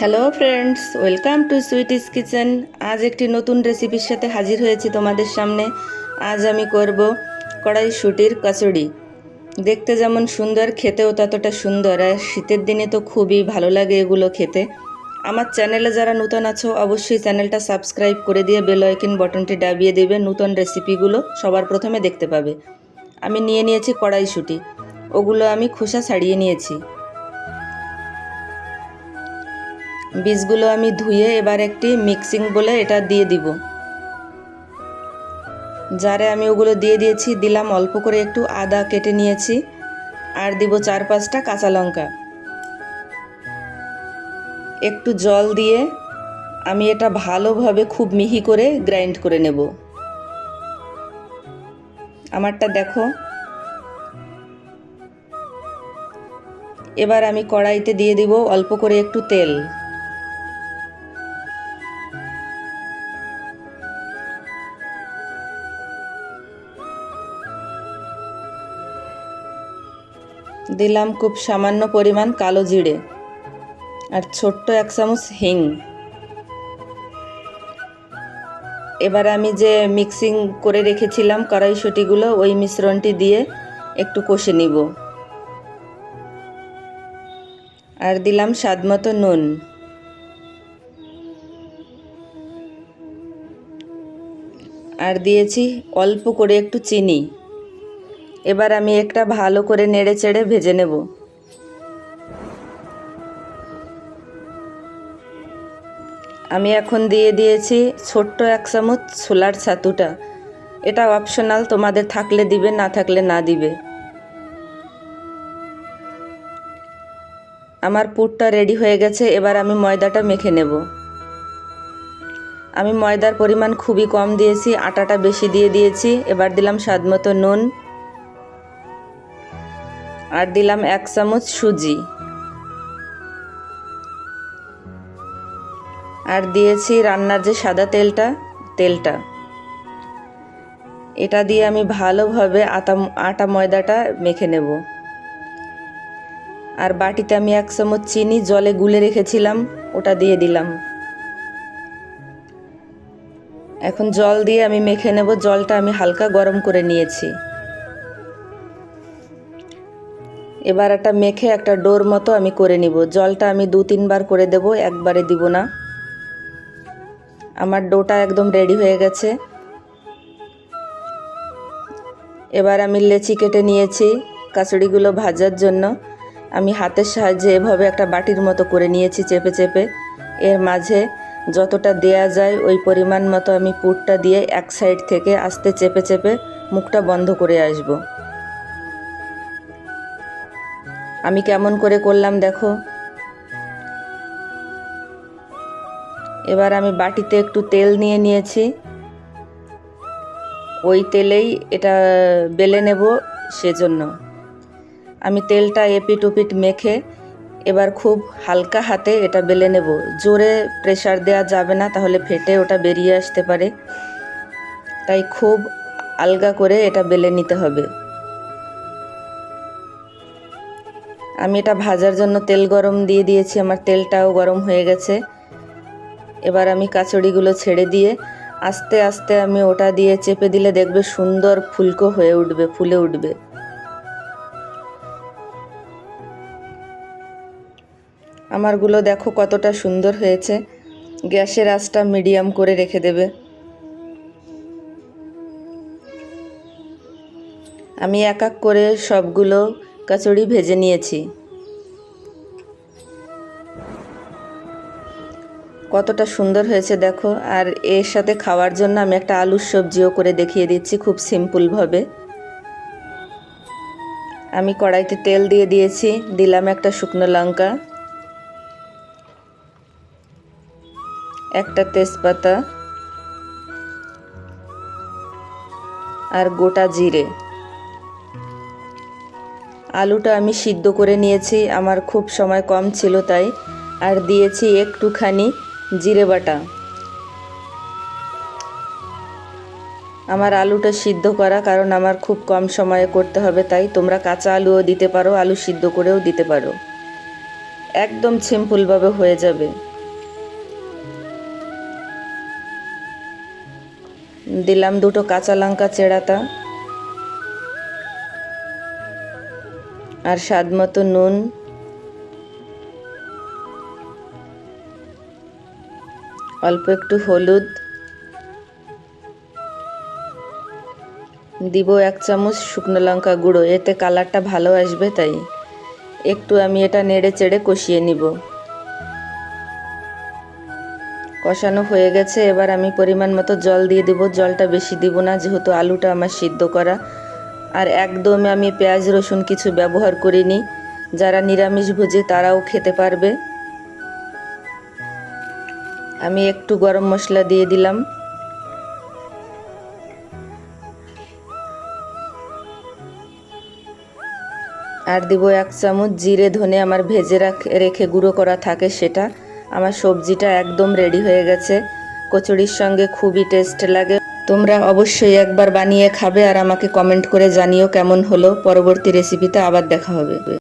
Hello friends, welcome to sweeties kitchen. আজ একটি নতুন রেসিপির সাথে হাজির হয়েছি তোমাদের সামনে। আজ আমি করব কড়াইশুঁটির কচুরি। দেখতে যেমন সুন্দর, খেতেও ততটা সুন্দর, আর শীতের দিনে তো খুবই ভালো লাগে এগুলো খেতে। আমার চ্যানেলে যারা নতুন আছো অবশ্যই চ্যানেলটা সাবস্ক্রাইব করে দিয়ে বেল আইকন বটনটি দাবিয়ে দেবে, নতুন রেসিপিগুলো সবার প্রথমে দেখতে পাবে। আমি নিয়ে নিয়েছি কড়াইশুঁটি, ওগুলো আমি খোসা ছাড়িয়ে নিয়েছি। বীজগুলো আমি ধুয়ে এবার একটি মিক্সিং বলে এটা দিয়ে দিব। জারে আমি ওগুলো দিয়ে দিয়েছি। দিলাম অল্প করে একটু আদা কেটে নিয়েছি, আর দিব 4-5টা কাঁচা লঙ্কা। একটু জল দিয়ে আমি এটা ভালোভাবে খুব মিহি করে গ্রাইন্ড করে নেব। আমারটা দেখো। এবার আমি কড়াইতে দিয়ে দিব অল্প করে একটু তেল। দিলাম খুব সামান্য পরিমাণ কালো জিরে, আর ছোট্ট 1 চামচ হিং। এবার আমি যে মিক্সিং করে রেখেছিলাম কড়াইশুঁটিগুলো, ওই মিশ্রণটি দিয়ে একটু কষে নিব। আর দিলাম স্বাদমতো নুন। আর দিয়েছি অল্প করে একটু চিনি। এবার আমি একটা ভালো করে নেড়ে চেড়ে ভেজে নেব। আমি এখন দিয়ে দিয়েছি ছোট্ট 1 চামচ ছোলার ছাতুটা। এটা অপশনাল, তোমাদের থাকলে দিবে, না থাকলে না দিবে। আমার পুরটা রেডি হয়ে গেছে। এবার আমি ময়দাটা মেখে নেব। আমি ময়দার পরিমাণ খুবই কম দিয়েছি, আটাটা বেশি দিয়ে দিয়েছি। এবার দিলাম স্বাদমতো নুন, আর দিলাম 1 চামচ সুজি, আর দিয়েছি রান্নার যে সাদা তেলটা। এটা দিয়ে আমি ভালোভাবে আটা ময়দাটা মেখে নেব। আর বাটিতে আমি 1 চামচ চিনি জলে গুলে রেখেছিলাম, ওটা দিয়ে দিলাম। এখন জল দিয়ে আমি মেখে নেব। জলটা আমি হালকা গরম করে নিয়েছি। এবার এটা মেখে একটা ডোর মতো আমি করে নিব। জলটা আমি 2-3 বার করে দেব, একবারে দিব না। আমার ডোটা একদম রেডি হয়ে গেছে। এবার আমি লেচি কেটে নিয়েছি কচুরিগুলো ভাজার জন্য। আমি হাতের সাহায্যে এভাবে একটা বাটির মতো করে নিয়েছি, চেপে চেপে। এর মাঝে যতটা দেয়া যায় ওই পরিমাণ মতো আমি পুরটা দিয়ে এক সাইড থেকে আস্তে চেপে চেপে মুখটা বন্ধ করে আসব। আমি কেমন করে করলাম দেখো। এবার আমি বাটিতে একটু তেল নিয়ে নিয়েছি, ওই তেলেই এটা বেলে নেব। সেজন্য আমি তেলটা এপিট ওপিট মেখে এবার খুব হালকা হাতে এটা বেলে নেব। জোরে প্রেসার দেওয়া যাবে না, তাহলে ফেটে ওটা বেরিয়ে আসতে পারে। তাই খুব আলগা করে এটা বেলে নিতে হবে। আমি এটা ভাজার জন্য তেল গরম দিয়ে দিয়েছি, আমার তেলটাও গরম হয়ে গেছে। এবার আমি কচুরিগুলো ছেড়ে দিয়ে আস্তে আস্তে আমি ওটা দিয়ে চেপে দিলে দেখবে সুন্দর ফুলকো হয়ে উঠবে, ফুলে উঠবে। আমারগুলো দেখো কতটা সুন্দর হয়েছে। গ্যাসের আঁচটা মিডিয়াম করে রেখে দেবে। আমি এক এক করে সবগুলো কচুরি ভেজে নিয়েছি। কতটা সুন্দর হয়েছে দেখো। আর এর সাথে খাওয়ার জন্য আমি একটা আলুর সবজিও করে দেখিয়ে দিচ্ছি খুব সিম্পলভাবে। আমি কড়াইতে তেল দিয়ে দিয়েছি, দিলাম একটা শুকনো লঙ্কা, একটা তেজপাতা, আর গোটা জিরে। আলুটা আমি সিদ্ধ করে নিয়েছি, আমার খুব সময় কম ছিল তাই। আর দিয়েছি একটুখানি জিরে বাটা। আমার আলুটা সিদ্ধ করা, কারণ আমার খুব কম সময়ে করতে হবে, তাই তোমরা কাঁচা আলুও দিতে পারো, আলু সিদ্ধ করেও দিতে পারো। একদম সিম্পলভাবে হয়ে যাবে। দিলাম 2টো কাঁচা লঙ্কা চেরাতা, আর স্বাদ মতো নুন, অল্প একটু হলুদ, দিব 1 চামচ শুকনো লঙ্কা গুঁড়ো, এতে কালারটা ভালো আসবে, তাই একটু আমি এটা নেড়ে চেড়ে কষিয়ে নিব। কষানো হয়ে গেছে, এবার আমি পরিমাণ মতো জল দিয়ে দেব। জলটা বেশি দিব না, যেহেতু আলুটা আমার সিদ্ধ করা। আর একদম আমি পেঁয়াজ রসুন কিছু ব্যবহার করিনি, যারা নিরামিষভোজী তারাও খেতে পারবে। আমি একটু গরম মশলা দিয়ে দিলাম, আর দিব 1 চামচ জিরে ধনে আমার ভেজে রেখে গুঁড়ো করা থাকে সেটা। আমার সবজিটা একদম রেডি হয়ে গেছে, কচুরির সঙ্গে খুবই টেস্ট লাগে। তোমরা অবশ্যই একবার বানিয়ে খাবে আর আমাকে কমেন্ট করে জানিও কেমন হলো। পরবর্তী রেসিপিতে আবার দেখা হবে।